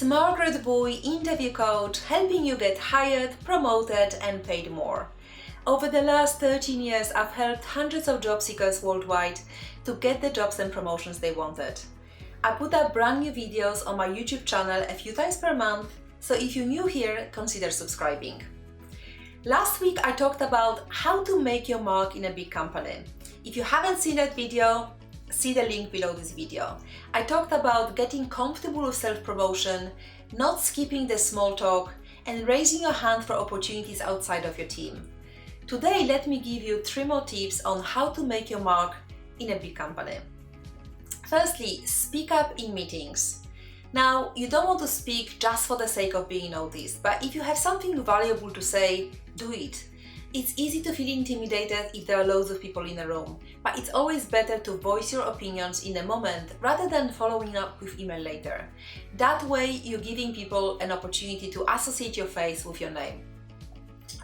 It's Margaret interview coach, helping you get hired, promoted and paid more. Over the last 13 years, I've helped hundreds of job seekers worldwide to get the jobs and promotions they wanted. I put up brand new videos on my YouTube channel a few times per month, so if you're new here, consider subscribing. Last week I talked about how to make your mark in a big company. If you haven't seen that video, see the link below this video. I talked about getting comfortable with self-promotion, not skipping the small talk, and raising your hand for opportunities outside of your team. Today, let me give you 3 more tips on how to make your mark in a big company. Firstly, speak up in meetings. Now, you don't want to speak just for the sake of being noticed, but if you have something valuable to say, do it. It's easy to feel intimidated if there are loads of people in a room, but it's always better to voice your opinions in the moment rather than following up with email later. That way, you're giving people an opportunity to associate your face with your name.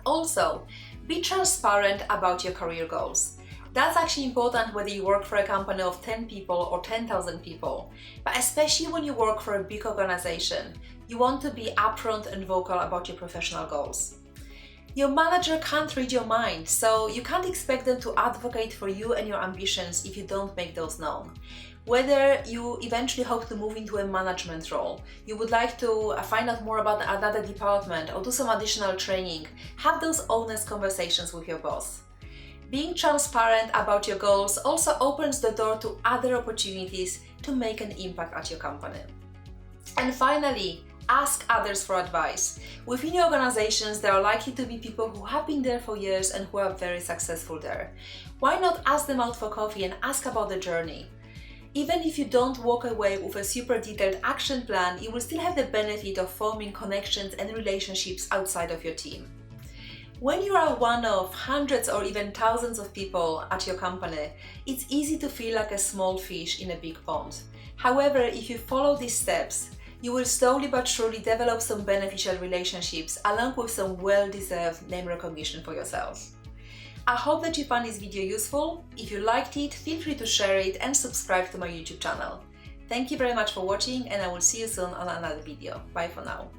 Also, be transparent about your career goals. That's actually important whether you work for a company of 10 people or 10,000 people, but especially when you work for a big organization, you want to be upfront and vocal about your professional goals. Your manager can't read your mind, so you can't expect them to advocate for you and your ambitions if you don't make those known. Whether you eventually hope to move into a management role, you would like to find out more about another department or do some additional training, have those honest conversations with your boss. Being transparent about your goals also opens the door to other opportunities to make an impact at your company. And finally, ask others for advice. Within your organizations, there are likely to be people who have been there for years and who are very successful there. Why not ask them out for coffee and ask about the journey? Even if you don't walk away with a super detailed action plan, you will still have the benefit of forming connections and relationships outside of your team. When you are one of hundreds or even thousands of people at your company, it's easy to feel like a small fish in a big pond. However, if you follow these steps, you will slowly but surely develop some beneficial relationships along with some well-deserved name recognition for yourself. I hope that you found this video useful. If you liked it, feel free to share it and subscribe to my YouTube channel. Thank you very much for watching, and I will see you soon on another video. Bye for now.